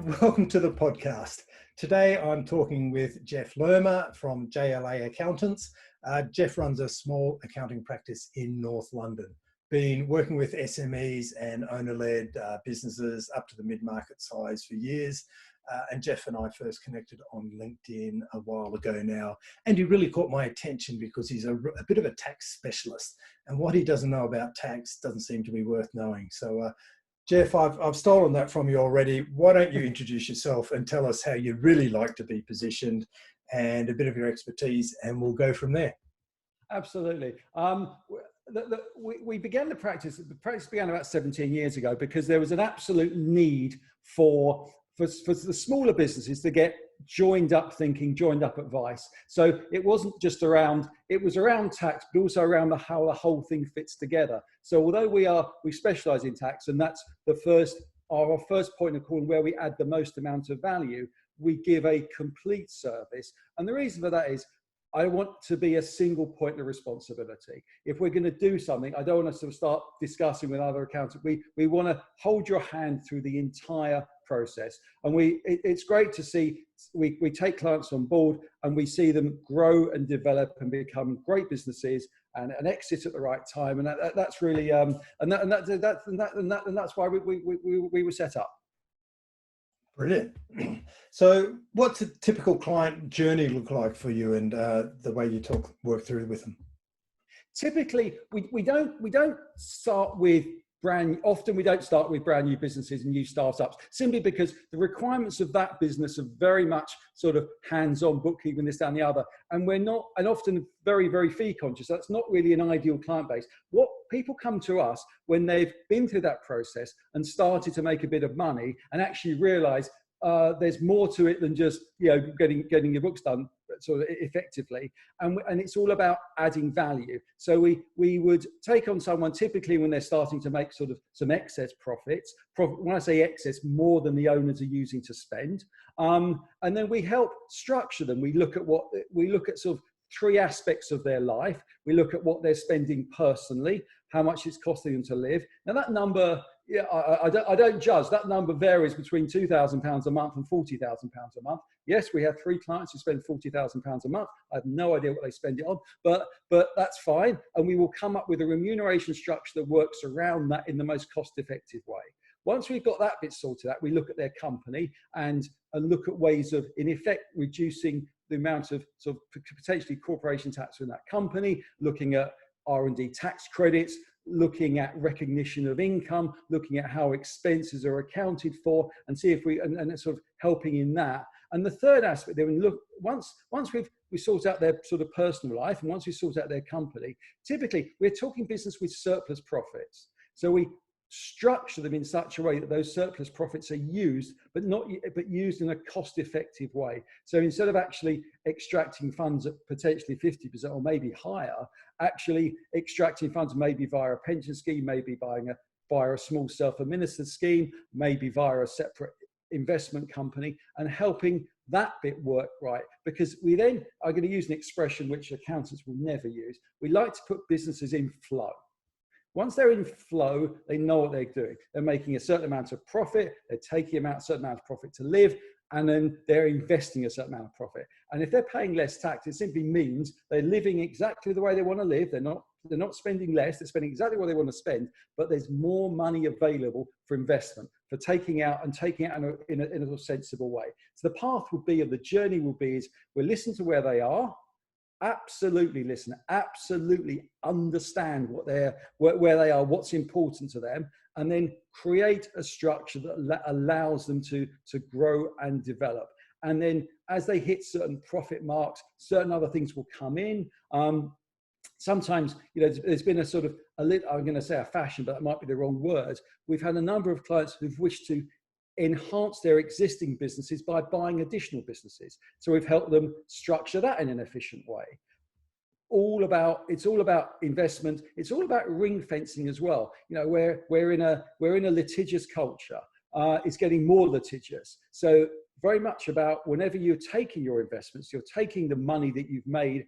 welcome to the podcast. Today I'm talking with Jeff Lermer from JLA Accountants. Jeff runs a small accounting practice in North London, been working with SMEs and owner-led businesses up to the mid-market size for years. And Jeff and I first connected on LinkedIn a while ago now, and he really caught my attention because he's a bit of a tax specialist, and what he doesn't know about tax doesn't seem to be worth knowing. So Jeff, I've stolen that from you already. Why don't you introduce yourself and tell us how you really like to be positioned and a bit of your expertise, and we'll go from there. Absolutely. We began the practice began about 17 years ago because there was an absolute need for the smaller businesses to get joined up thinking, joined up advice. So it wasn't just around, it was around tax, but also around how the whole thing fits together. So although we specialize in tax, and that's our first point of call where we add the most amount of value, we give a complete service. And the reason for that is I want to be a single point of responsibility. If we're going to do something, I don't want us to start discussing with other accountants. We want to hold your hand through the entire process. And it's great to see, we take clients on board and we see them grow and develop and become great businesses and exit at the right time. And that's really, and that's why we were set up. Brilliant. So what's a typical client journey look like for you, and the way you work through with them? Typically, we don't start with often we don't start with brand new businesses and new startups, simply because the requirements of that business are very much sort of hands-on bookkeeping, this, that, and the other. And we're not, and often very, very fee conscious. That's not really an ideal client base. What people come to us when they've been through that process and started to make a bit of money and actually realize there's more to it than just, getting your books done sort of effectively, and it's all about adding value. So we would take on someone typically when they're starting to make sort of some excess profits. When I say excess, more than the owners are using to spend, and then we help structure them. We look at sort of three aspects of their life. We look at what they're spending personally, how much it's costing them to live. Now that number, I don't judge. That number varies between £2,000 a month and £40,000 a month. Yes, we have 3 clients who spend £40,000 a month. I have no idea what they spend it on, but that's fine. And we will come up with a remuneration structure that works around that in the most cost-effective way. Once we've got that bit sorted out, we look at their company and look at ways of, in effect, reducing the amount of sort of potentially corporation tax in that company, looking at R&D tax credits, looking at recognition of income, looking at how expenses are accounted for, and see if and sort of helping in that. And the third aspect, then look, once we sort out their sort of personal life, and once we sort out their company, typically we're talking business with surplus profits. So we structure them in such a way that those surplus profits are used, but used in a cost-effective way. So instead of actually extracting funds at potentially 50% or maybe higher, actually extracting funds maybe via a pension scheme, maybe via a small self-administered scheme, maybe via a separate investment company, and helping that bit work right. Because we then are going to use an expression which accountants will never use. We like to put businesses in flow. Once they're in flow, they know what they're doing. They're making a certain amount of profit, they're taking a certain amount of profit to live, and then they're investing a certain amount of profit. And if they're paying less tax, it simply means they're living exactly the way they want to live. They're not spending less, they're spending exactly what they want to spend, but there's more money available for investment, for taking out in a sensible way. So the path would be, or the journey will be, is we'll listen to where they are, absolutely listen, absolutely understand where they are, what's important to them, and then create a structure that allows them to grow and develop. And then as they hit certain profit marks, certain other things will come in. Sometimes, there's been a sort of I'm going to say a fashion, but that might be the wrong word. We've had a number of clients who've wished to enhance their existing businesses by buying additional businesses. So we've helped them structure that in an efficient way. It's all about investment. It's all about ring fencing as well. We're in a litigious culture. It's getting more litigious. So very much about whenever you're taking your investments, you're taking the money that you've made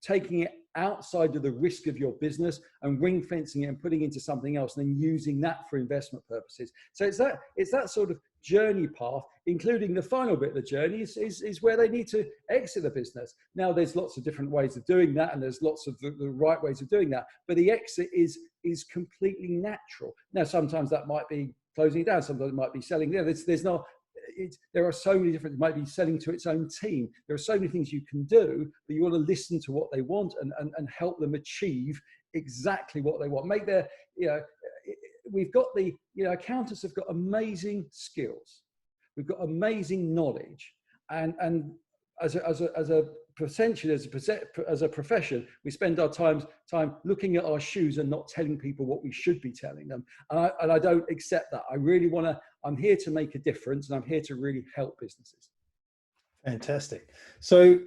taking it outside of the risk of your business and ring fencing it and putting it into something else, and then using that for investment purposes. So it's that sort of journey path, including the final bit of the journey is where they need to exit the business. Now, there's lots of different ways of doing that, and there's lots of the right ways of doing that, but the exit is completely natural. Now, sometimes that might be closing it down, sometimes it might be selling. There are so many different, it might be selling to its own team. There are so many things you can do, but you want to listen to what they want and help them achieve exactly what they want. Make their, we've got accountants have got amazing skills. We've got amazing knowledge. And as a profession, we spend our time looking at our shoes and not telling people what we should be telling them. And I don't accept that. I'm here to make a difference, and I'm here to really help businesses. Fantastic. So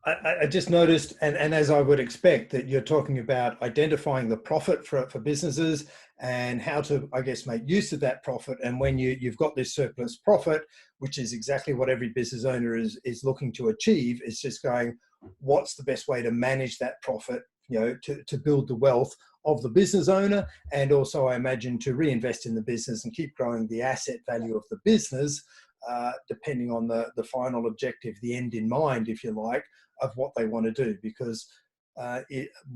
I just noticed, and as I would expect, that you're talking about identifying the profit for businesses and how to, I guess, make use of that profit. And when you've got this surplus profit, which is exactly what every business owner is looking to achieve, it's just going, what's the best way to manage that profit, to build the wealth of the business owner, and also, I imagine, to reinvest in the business and keep growing the asset value of the business, depending on the final objective, the end in mind, if you like, of what they want to do. Because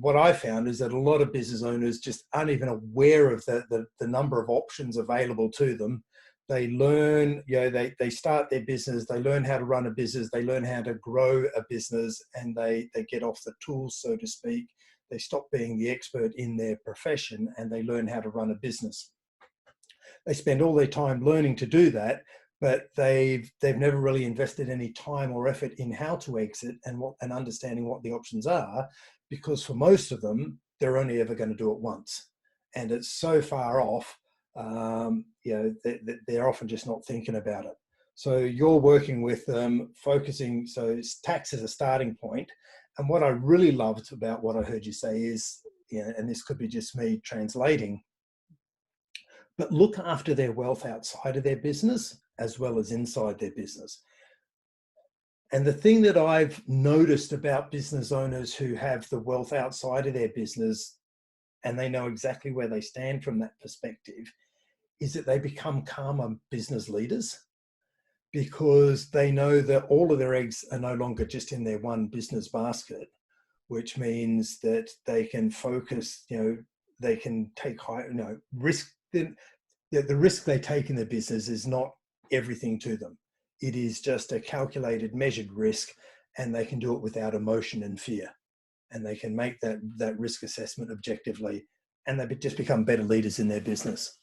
what I found is that a lot of business owners just aren't even aware of the number of options available to them. They learn, they start their business, they learn how to run a business, they learn how to grow a business, and they get off the tools, so to speak. They stop being the expert in their profession and they learn how to run a business. They spend all their time learning to do that, but they've never really invested any time or effort in how to exit and understanding what the options are, because for most of them, they're only ever going to do it once. And it's so far off, they're often just not thinking about it. So you're working with them, focusing, so it's tax as a starting point. And what I really loved about what I heard you say is, and this could be just me translating, but look after their wealth outside of their business as well as inside their business. And the thing that I've noticed about business owners who have the wealth outside of their business, and they know exactly where they stand from that perspective, is that they become calmer business leaders, because they know that all of their eggs are no longer just in their one business basket, which means that they can focus, they can take high, risk. The risk they take in the business is not everything to them. It is just a calculated, measured risk, and they can do it without emotion and fear. And they can make that risk assessment objectively, and they just become better leaders in their business.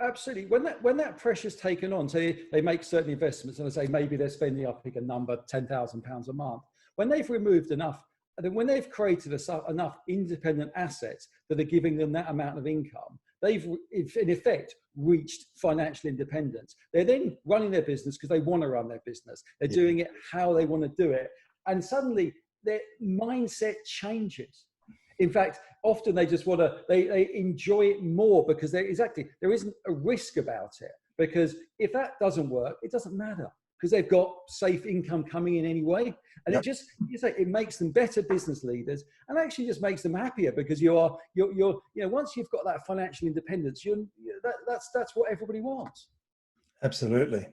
Absolutely. When that pressure's taken on, so they make certain investments, and I say maybe they're spending, I'll pick a number, £10,000 a month. When they've removed enough, and then when they've created enough independent assets that are giving them that amount of income, they've in effect reached financial independence. They're then running their business because they want to run their business. They're doing it how they want to do it, and suddenly their mindset changes. In fact, often they just want to, they enjoy it more because there isn't a risk about it. Because if that doesn't work, it doesn't matter, because they've got safe income coming in anyway. And Yep. it makes them better business leaders, and actually just makes them happier, because you're once you've got that financial independence, that's what everybody wants. Absolutely.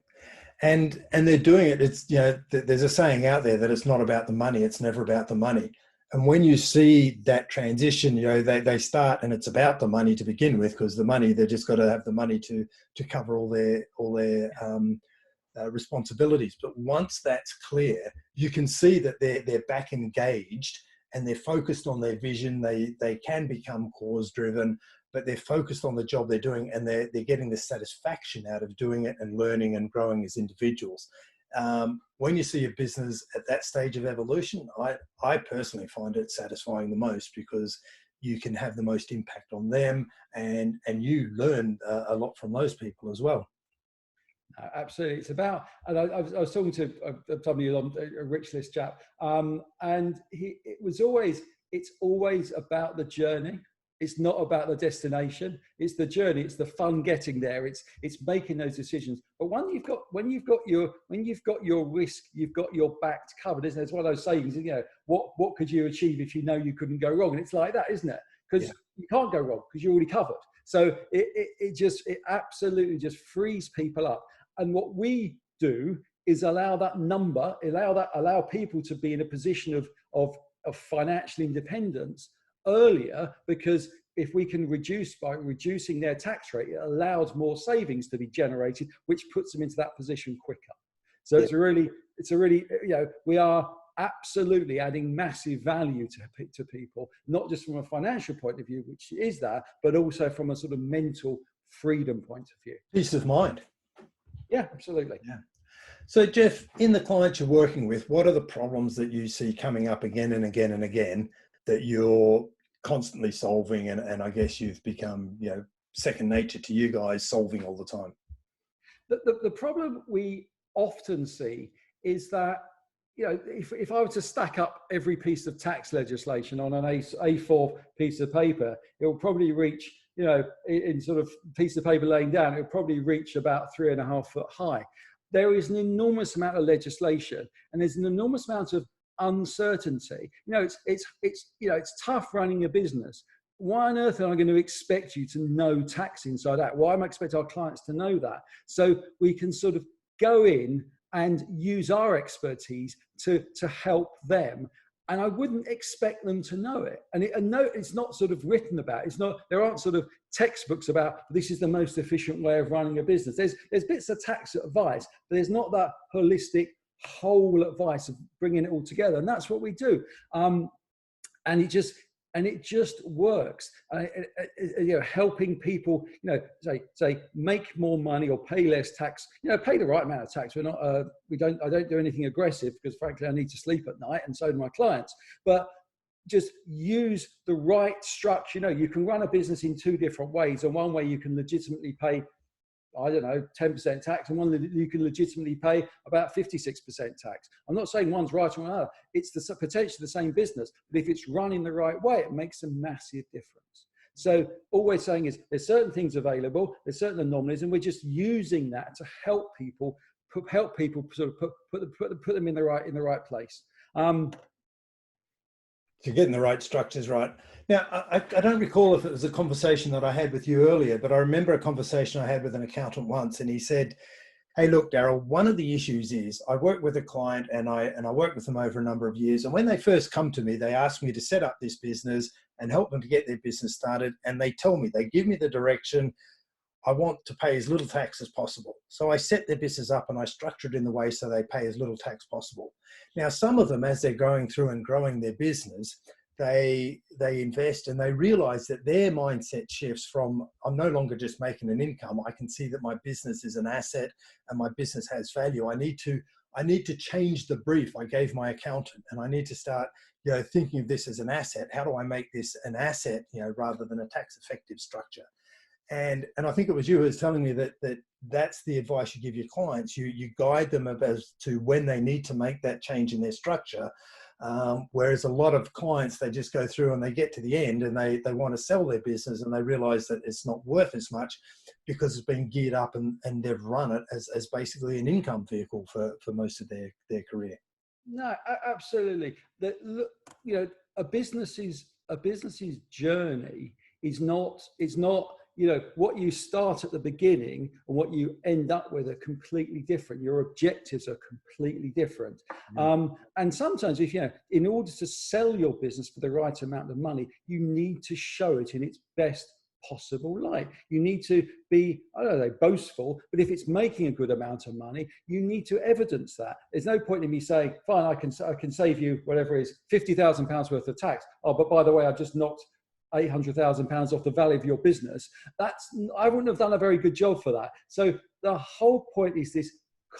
And they're doing it. It's, there's a saying out there that it's not about the money. It's never about the money. And when you see that transition, they start, and it's about the money to begin with, because the money, they've just got to have the money to cover all their responsibilities. But once that's clear, you can see that they're back engaged and they're focused on their vision. They can become cause driven, but they're focused on the job they're doing, and they're getting the satisfaction out of doing it and learning and growing as individuals. When you see a business at that stage of evolution, I personally find it satisfying the most, because you can have the most impact on them, and you learn a lot from those people as well. Absolutely. It's about, and I was talking to somebody, a rich list chap, and it's always about the journey. It's not about the destination. It's the journey. It's the fun getting there. It's making those decisions. But when you've got your risk, you've got your back covered. Isn't it? It's one of those sayings. What could you achieve if you know you couldn't go wrong? And it's like that, isn't it? Because you can't go wrong because you're already covered. So it absolutely just frees people up. And what we do is allow people to be in a position of financial independence earlier, because if we can by reducing their tax rate, it allows more savings to be generated, which puts them into that position quicker. So it's a really, we are absolutely adding massive value to people, not just from a financial point of view, which is that, but also from a sort of mental freedom point of view. Peace of mind. Yeah, absolutely. Yeah. So Jeff, in the clients you're working with, what are the problems that you see coming up again and again and again that you're constantly solving, and I guess you've become, second nature to you guys, solving all the time? The problem we often see is that, if I were to stack up every piece of tax legislation on an A4 piece of paper, it will probably reach, in sort of piece of paper laying down, it will probably reach about 3.5 foot high. There is an enormous amount of legislation, and there's an enormous amount of uncertainty. It's tough running a business. Why on earth am I going to expect you to know tax inside out? Why am I expecting our clients to know that? So we can sort of go in and use our expertise to help them. And I wouldn't expect them to know it. And it's not sort of written about. There aren't sort of textbooks about this is the most efficient way of running a business. There's bits of tax advice, but there's not that holistic whole advice of bringing it all together. And that's what we do. And it just works. Helping people, say make more money or pay less tax. Pay the right amount of tax. I don't do anything aggressive because frankly I need to sleep at night, and so do my clients. But just use the right structure. You can run a business in two different ways. And one way you can legitimately pay, 10% tax, and one that you can legitimately pay about 56% tax. I'm not saying one's right or another. It's potentially the same business, but if it's run in the right way, it makes a massive difference. So all we're saying is there's certain things available, there's certain anomalies, and we're just using that to help people sort of put them in the right place. To getting the right structures right. Now, I don't recall if it was a conversation that I had with you earlier, but I remember a conversation I had with an accountant once, and he said, hey, look, Daryl, one of the issues is I work with a client and I work with them over a number of years. And when they first come to me, they ask me to set up this business and help them to get their business started. And they give me the direction. I want to pay as little tax as possible. So I set their business up and I structure it in the way so they pay as little tax possible. Now, some of them, as they're going through and growing their business, they invest and they realize that their mindset shifts from, I'm no longer just making an income. I can see that my business is an asset and my business has value. I need to change the brief I gave my accountant, and I need to start, thinking of this as an asset. How do I make this an asset, rather than a tax effective structure? And I think it was you who was telling me that's the advice you give your clients. You guide them as to when they need to make that change in their structure. Whereas a lot of clients, they just go through and they get to the end and they want to sell their business and they realize that it's not worth as much because it's been geared up and they've run it as basically an income vehicle for most of their career. No, absolutely. A business's journey is not what you start at the beginning and what you end up with are completely different. Your objectives are completely different. And sometimes in order to sell your business for the right amount of money, you need to show it in its best possible light. You need to be, boastful, but if it's making a good amount of money, you need to evidence that. There's no point in me saying, fine, I can save you whatever it is, £50,000 worth of tax. Oh, but by the way, I've just knocked £800,000 off the value of your business. I wouldn't have done a very good job for that. So the whole point is this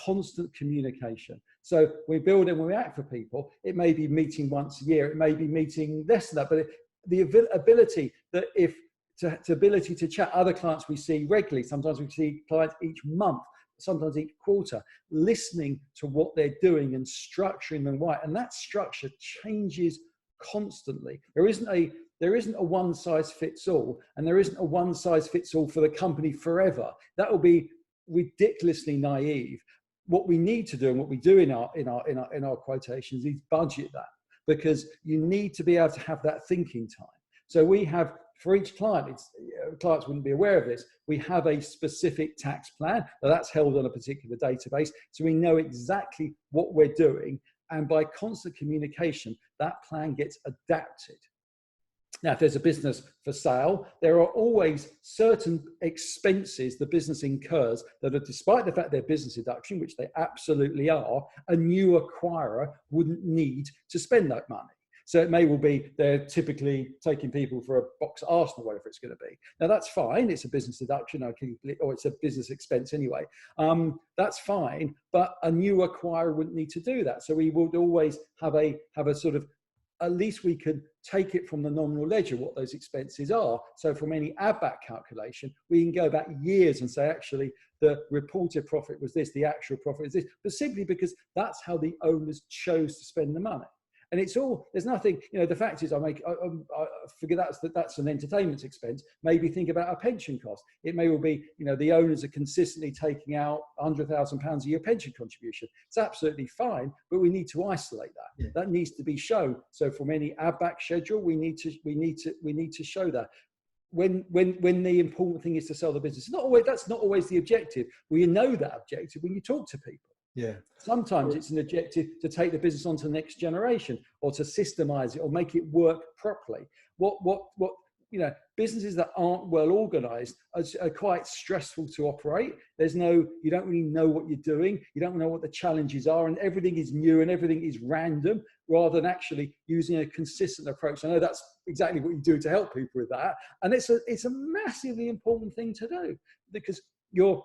constant communication. So we build and we act for people. It may be meeting once a year. It may be meeting less than that. But the ability to chat. Other clients we see regularly. Sometimes we see clients each month, sometimes each quarter, listening to what they're doing and structuring them right. And that structure changes constantly. There isn't there isn't a one size fits all, and there isn't a one size fits all for the company forever. That will be ridiculously naive. What we need to do, and what we do in our quotations, is budget that, because you need to be able to have that thinking time. So we have, for each client, clients wouldn't be aware of this, we have a specific tax plan. Now that's held on a particular database, so we know exactly what we're doing, and by constant communication, that plan gets adapted. Now, if there's a business for sale, there are always certain expenses the business incurs that are, despite the fact they're business deduction, which they absolutely are, a new acquirer wouldn't need to spend that money. So it may well be they're typically taking people for a box of Arsenal, whatever it's going to be. Now that's fine. It's a business deduction, or it's a business expense anyway. That's fine, but a new acquirer wouldn't need to do that. So we would always have a sort of, at least we could take it from the nominal ledger what those expenses are. So from any add back calculation, we can go back years and say, actually, the reported profit was this, the actual profit is this, but simply because that's how the owners chose to spend the money. And it's all, there's nothing, the fact is I figure that's an entertainment expense. Maybe think about a pension cost. It may well be, the owners are consistently taking out £100,000 a year pension contribution. It's absolutely fine, but we need to isolate that. Yeah. That needs to be shown. So from any add back schedule, we need to show that. When the important thing is to sell the business, that's not always the objective. Well, you know that objective when you talk to people. Yeah. Sometimes it's an objective to take the business on to the next generation, or to systemize it, or make it work properly. Businesses that aren't well organized are quite stressful to operate. You don't really know what you're doing. You don't know what the challenges are, and everything is new and everything is random, rather than actually using a consistent approach. I know that's exactly what you do to help people with that. And it's a massively important thing to do, because you're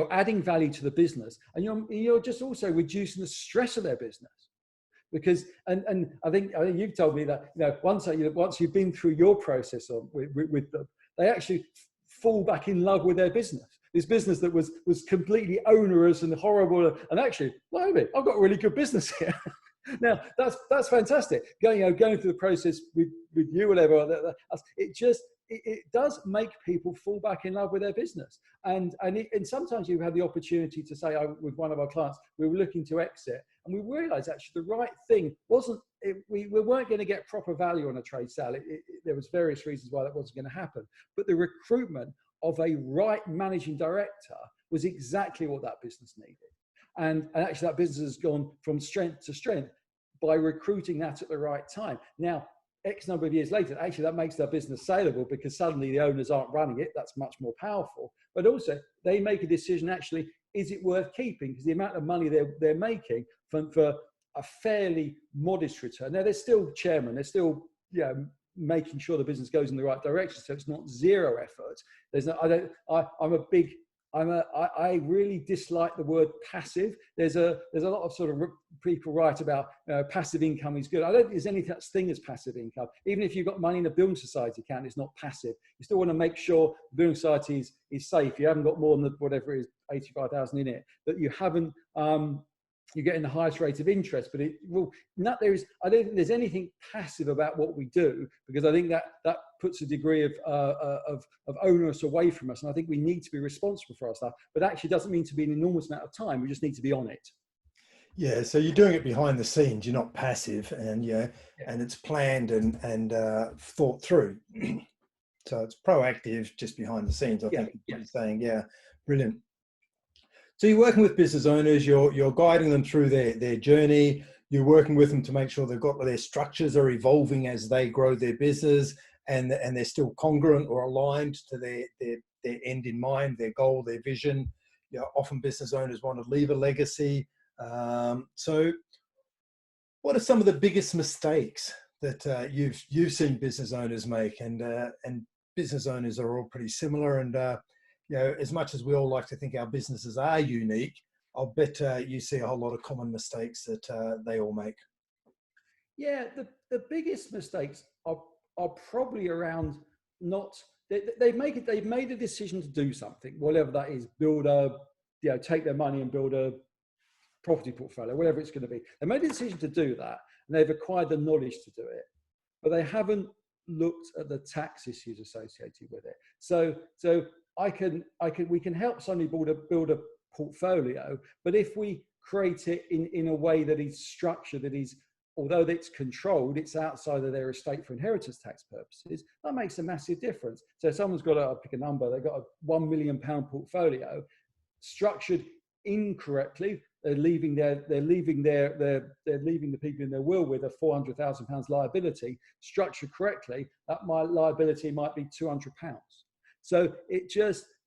adding value to the business, and you're just also reducing the stress of their business. Because and I think you've told me that once you've been through your process with them, they actually fall back in love with their business. This business that was completely onerous and horrible, and actually, I've got a really good business here. Now that's fantastic. Going through the process with you, whatever. It does make people fall back in love with their business, and sometimes you have the opportunity to say, with one of our clients, we were looking to exit, and we realised actually the right thing wasn't. We weren't going to get proper value on a trade sale. There was various reasons why that wasn't going to happen, but the recruitment of a right managing director was exactly what that business needed, and actually that business has gone from strength to strength by recruiting that at the right time. Now, X number of years later, actually that makes their business saleable, because suddenly the owners aren't running it. That's much more powerful. But also they make a decision, actually, is it worth keeping? Because the amount of money they're making for a fairly modest return. Now, they're still chairman, they're still making sure the business goes in the right direction, so it's not zero effort. I really dislike the word passive. There's a lot of sort of people write about passive income is good. I don't think there's any such thing as passive income. Even if you've got money in a building society account, it's not passive. You still want to make sure the building society is safe. You haven't got more than whatever it is, 85,000 in it, that you haven't. You're getting the highest rate of interest, but I don't think there's anything passive about what we do, because I think that puts a degree of onus away from us. And I think we need to be responsible for our stuff, but actually doesn't mean to be an enormous amount of time. We just need to be on it. Yeah. So you're doing it behind the scenes. You're not passive, and and it's planned and thought through. So it's proactive, just behind the scenes. I think you're saying, brilliant. So you're working with business owners, you're guiding them through their journey, you're working with them to make sure their structures are evolving as they grow their business, and they're still congruent or aligned to their end in mind, their goal, their vision. Often business owners want to leave a legacy. So what are some of the biggest mistakes that you've seen business owners make? And business owners are all pretty similar, and as much as we all like to think our businesses are unique, I'll bet you see a whole lot of common mistakes that they all make. Yeah, the biggest mistakes are probably around they've made a decision to do something, whatever that is, take their money and build a property portfolio, whatever it's going to be. They made a decision to do that, and they've acquired the knowledge to do it, but they haven't looked at the tax issues associated with it. So we can help somebody build a portfolio, but if we create it in a way that is structured, that is, although it's controlled, it's outside of their estate for inheritance tax purposes, that makes a massive difference. So if someone's got I'll pick a number, they've got a £1 million portfolio, structured incorrectly, they're leaving the people in their will with a £400,000 liability. Structured correctly, that liability might be £200. So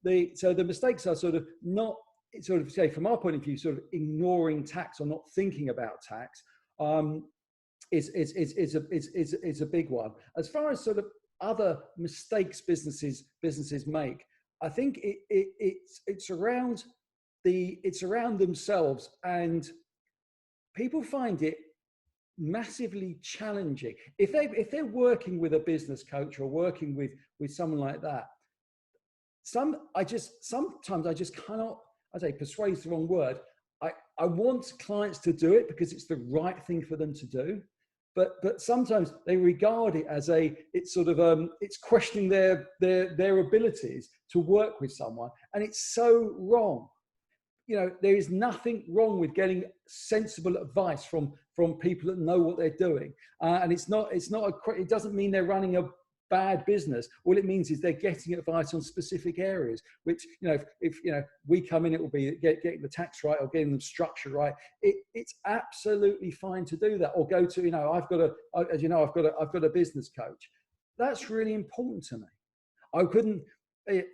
the mistakes are sort of not, sort of say from our point of view, sort of ignoring tax or not thinking about tax. Is a big one. As far as sort of other mistakes businesses make, I think it's around themselves, and people find it massively challenging if they're working with a business coach or working with someone like that. Sometimes I just cannot. I say persuade is the wrong word. I want clients to do it because it's the right thing for them to do, but sometimes they regard it as it's questioning their abilities to work with someone, and it's so wrong. You know, there is nothing wrong with getting sensible advice from people that know what they're doing, and it doesn't mean they're running a bad business. All it means is they're getting advice on specific areas, which, if we come in, it will be getting the tax right or getting the structure right. It's absolutely fine to do that, or go to, I've got a business coach. That's really important to me. I couldn't,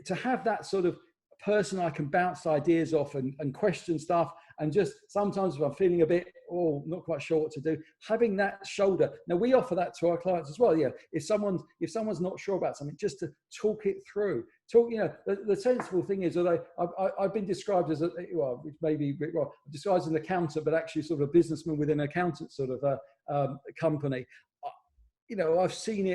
to have that sort of person I can bounce ideas off and question stuff, and just sometimes if I'm feeling a bit, not quite sure what to do, having that shoulder. Now we offer that to our clients as well. Yeah, if someone's not sure about something, just to talk it through. The sensible thing is that I've been described as described as an accountant, but actually sort of a businessman within an accountant sort of a company. I've seen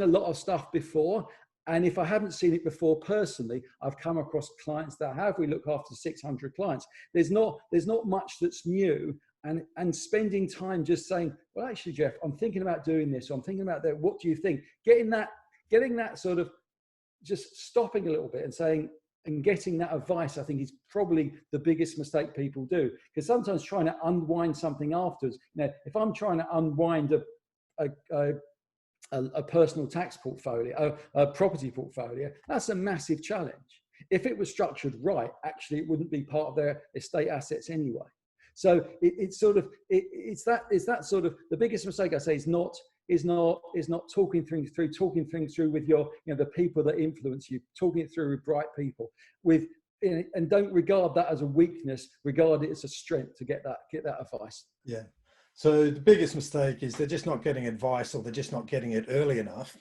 a lot of stuff before. And if I haven't seen it before personally, I've come across clients that have. We look after 600 clients. There's not much that's new. And spending time just saying, well, actually, Jeff, I'm thinking about doing this. Or I'm thinking about that. What do you think? Getting that sort of just stopping a little bit and saying, and getting that advice, I think, is probably the biggest mistake people do. Because sometimes trying to unwind something afterwards, if I'm trying to unwind a personal tax portfolio, a property portfolio, that's a massive challenge. If it was structured right, actually, it wouldn't be part of their estate assets anyway. So it's that sort of the biggest mistake I say is not talking things through with your, the people that influence you, talking it through with bright people, and don't regard that as a weakness, regard it as a strength to get that advice. Yeah. So the biggest mistake is they're just not getting advice, or they're just not getting it early enough.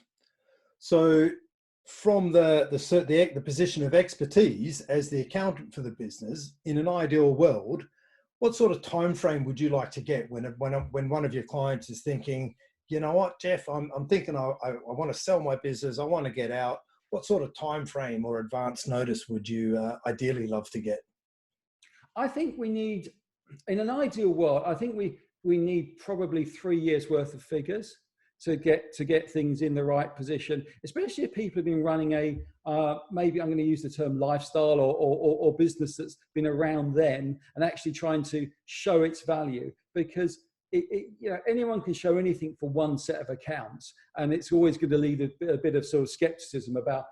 So from the position of expertise as the accountant for the business, in an ideal world, what sort of time frame would you like to get when one of your clients is thinking, you know what, Jeff, I'm thinking I want to sell my business, I want to get out. What sort of time frame or advance notice would you ideally love to get? I think we need, in an ideal world, I think we need probably 3 years worth of figures to get things in the right position, especially if people have been running maybe I'm going to use the term lifestyle or business that's been around then, and actually trying to show its value. Because anyone can show anything for one set of accounts, and it's always going to lead a bit of sort of skepticism about,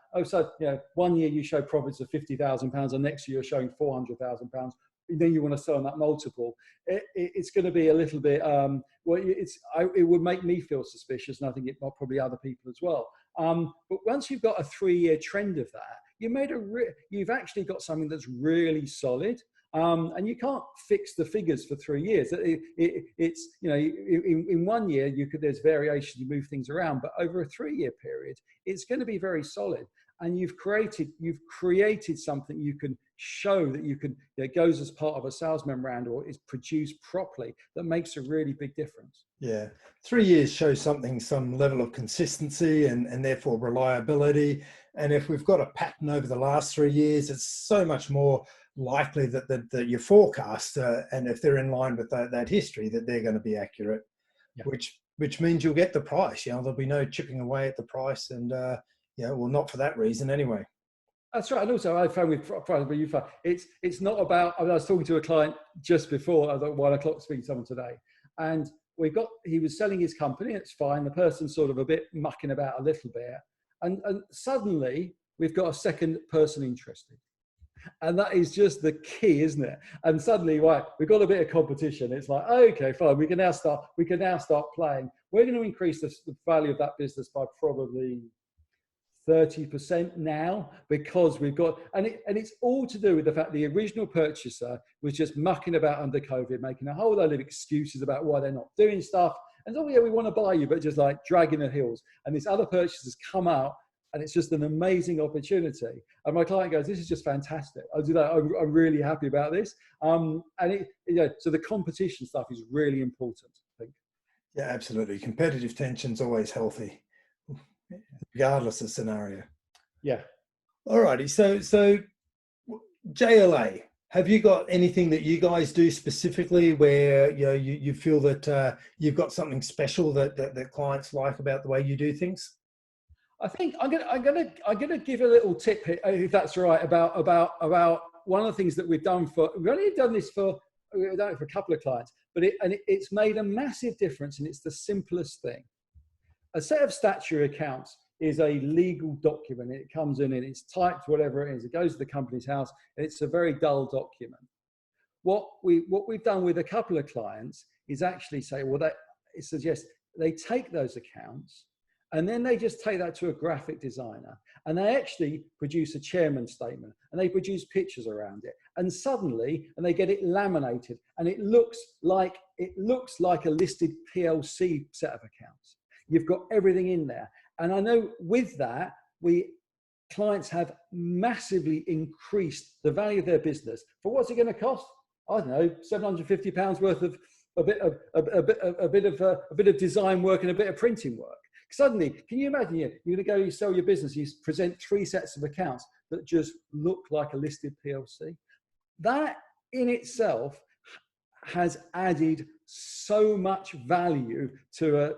1 year you show profits of £50,000 and next year you're showing £400,000. Then you want to sell on that multiple. It's going to be a little bit, it would make me feel suspicious, and I think it might probably other people as well. But once you've got a 3-year trend of that, you've actually got something that's really solid. And you can't fix the figures for 3 years. It's in 1 year there's variation, you move things around, but over a 3-year period, it's going to be very solid. And you've created something you can show that goes as part of a sales memorandum or is produced properly, that makes a really big difference. Yeah, 3 years shows some level of consistency and therefore reliability. And if we've got a pattern over the last 3 years, it's so much more likely that your forecast, and if they're in line with that history, that they're going to be accurate. Yeah. Which which means you'll get the price. You know, there'll be no chipping away at the price, and you know, well, not for that reason anyway. That's right. And also I found with private you find it's not about, I was talking to a client just before, I was at 1 o'clock speaking to someone today. And he was selling his company, it's fine. The person's sort of a bit mucking about a little bit. And suddenly we've got a second person interested. And that is just the key, isn't it? And suddenly, right, we've got a bit of competition. It's like, okay, fine, we can now start playing. We're going to increase the value of that business by probably 30% now, because we've got, and it's all to do with the fact the original purchaser was just mucking about under COVID, making a whole load of excuses about why they're not doing stuff. And oh yeah, we want to buy you, but just like dragging the heels. And this other purchaser's come out, and it's just an amazing opportunity. And my client goes, "This is just fantastic. I'm really happy about this." And so the competition stuff is really important, I think. Yeah, absolutely. Competitive tension's always healthy, regardless of scenario. Yeah. Alrighty. So JLA, have you got anything that you guys do specifically where you feel that you've got something special that clients like about the way you do things? I think I'm gonna give a little tip here, if that's right, about one of the things that we've done we've only done it for a couple of clients, but it's made a massive difference, and it's the simplest thing. A set of statutory accounts is a legal document. It comes in and it's typed, whatever it is. It goes to the company's house, and it's a very dull document. What we've done with a couple of clients is actually say, it suggests they take those accounts, and then they just take that to a graphic designer, and they actually produce a chairman's statement, and they produce pictures around it, and they get it laminated, and it looks like a listed PLC set of accounts. You've got everything in there. And I know with that, clients have massively increased the value of their business. For what's it going to cost? I don't know, £750 worth of a bit of design work and a bit of printing work. Suddenly, can you imagine you're going to go, you sell your business, you present 3 sets of accounts that just look like a listed PLC? That in itself has added so much value to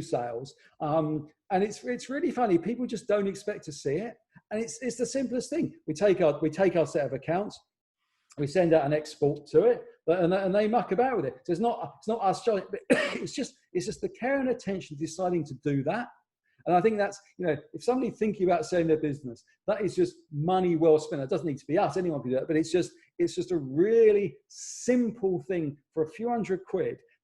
sales, and it's really funny. People just don't expect to see it, and it's the simplest thing. We take our set of accounts, we send out an export to it, and they muck about with it. So it's not us trying, but it's just the care and attention deciding to do that. And I think that's, if somebody thinking about selling their business, that is just money well spent. It doesn't need to be us, anyone can do that, but it's just a really simple thing for a few £100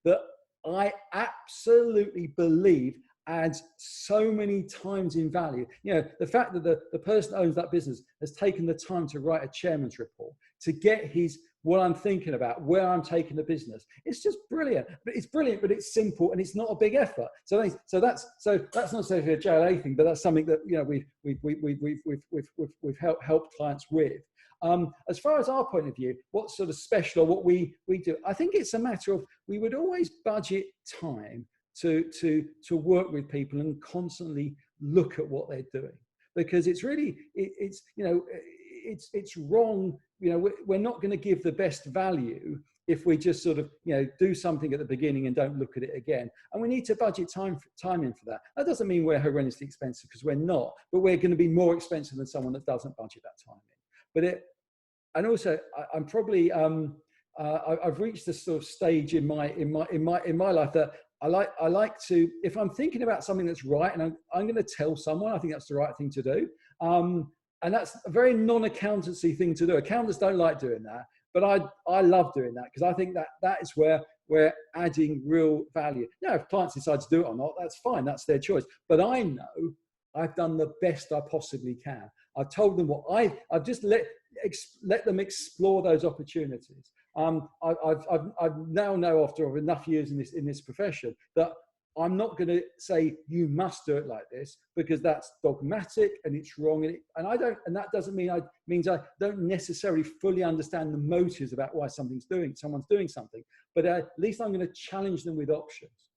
that I absolutely believe adds so many times in value. The fact that the person who owns that business has taken the time to write a chairman's report, to get what I'm thinking about, where I'm taking the business. It's just brilliant. But it's brilliant, but it's simple, and it's not a big effort. So that's not necessarily a JLA thing, but that's something that we've helped clients with. As far as our point of view, what's sort of special, or what we do, I think it's a matter of, we would always budget time to work with people and constantly look at what they're doing, because it's really it's wrong. We're not going to give the best value if we just sort of do something at the beginning and don't look at it again. And we need to budget time in for that. That doesn't mean we're horrendously expensive, because we're not, but we're going to be more expensive than someone that doesn't budget that time in. And also I'm probably I've reached this sort of stage in my life that I like to, if I'm thinking about something that's right, and I'm going to tell someone I think that's the right thing to do. And that's a very non-accountancy thing to do. Accountants don't like doing that, but I love doing that, because I think that is where we're adding real value. Now, if clients decide to do it or not, that's fine. That's their choice. But I know I've done the best I possibly can. I've told them I've just let them explore those opportunities. I now know, after enough years in this profession, that I'm not going to say you must do it like this, because that's dogmatic and it's wrong. And that doesn't mean means I don't necessarily fully understand the motives about why someone's doing something. But at least I'm going to challenge them with options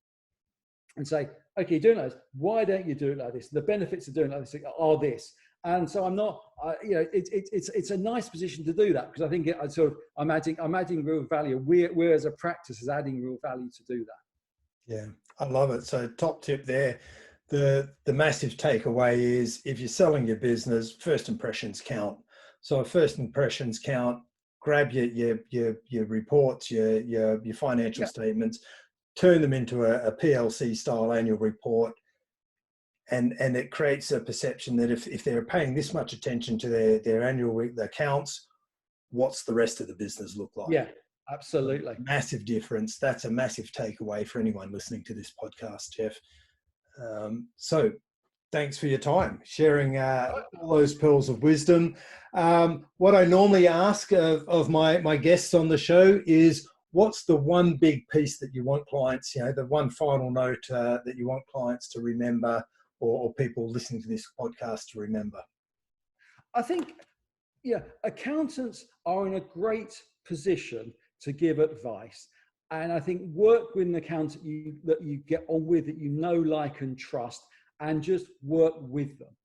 and say, okay, you're doing it like this. Why don't you do it like this? The benefits of doing it like this are this. And so I'm not, it's a nice position to do that, because I think I'm adding real value. We're as a practice is adding real value to do that. Yeah, I love it. So top tip there, the massive takeaway is if you're selling your business, first impressions count. So if first impressions count, grab your reports, your financial Yeah, statements, turn them into a PLC style annual report, and it creates a perception that if they're paying this much attention to their annual accounts, what's the rest of the business look like? yeah, absolutely. Massive difference. That's a massive takeaway for anyone listening to this podcast, Jeff. So thanks for your time sharing all those pearls of wisdom. What I normally ask of my guests on the show is, what's the one big piece that you want clients, the one final note that you want clients to remember, or people listening to this podcast to remember? I think, yeah, accountants are in a great position to give advice. And I think work with an accountant that you get on with, that you know, like, and trust, and just work with them.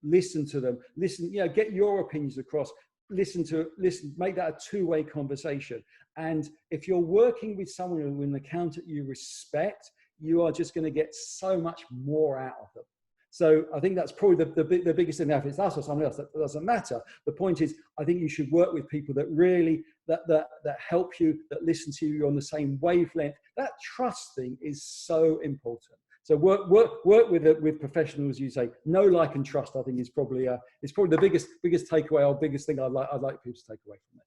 Listen to them. Listen, get your opinions across. Listen, make that a two-way conversation. And if you're working with someone, with an accountant you respect, you are just going to get so much more out of them. So I think that's probably the biggest thing. Now, if it's us or someone else, that doesn't matter. The point is, I think you should work with people that really that help you, that listen to you, you're on the same wavelength. That trust thing is so important. So work with professionals. You say know, like, and trust. I think is probably the biggest takeaway, or biggest thing I'd like people to take away from this.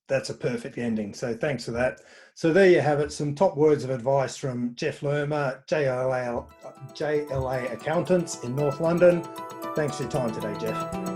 That's a perfect ending. So thanks for that. So there you have it. Some top words of advice from Jeff Lermer, JLA Accountants in North London. Thanks for your time today, Jeff.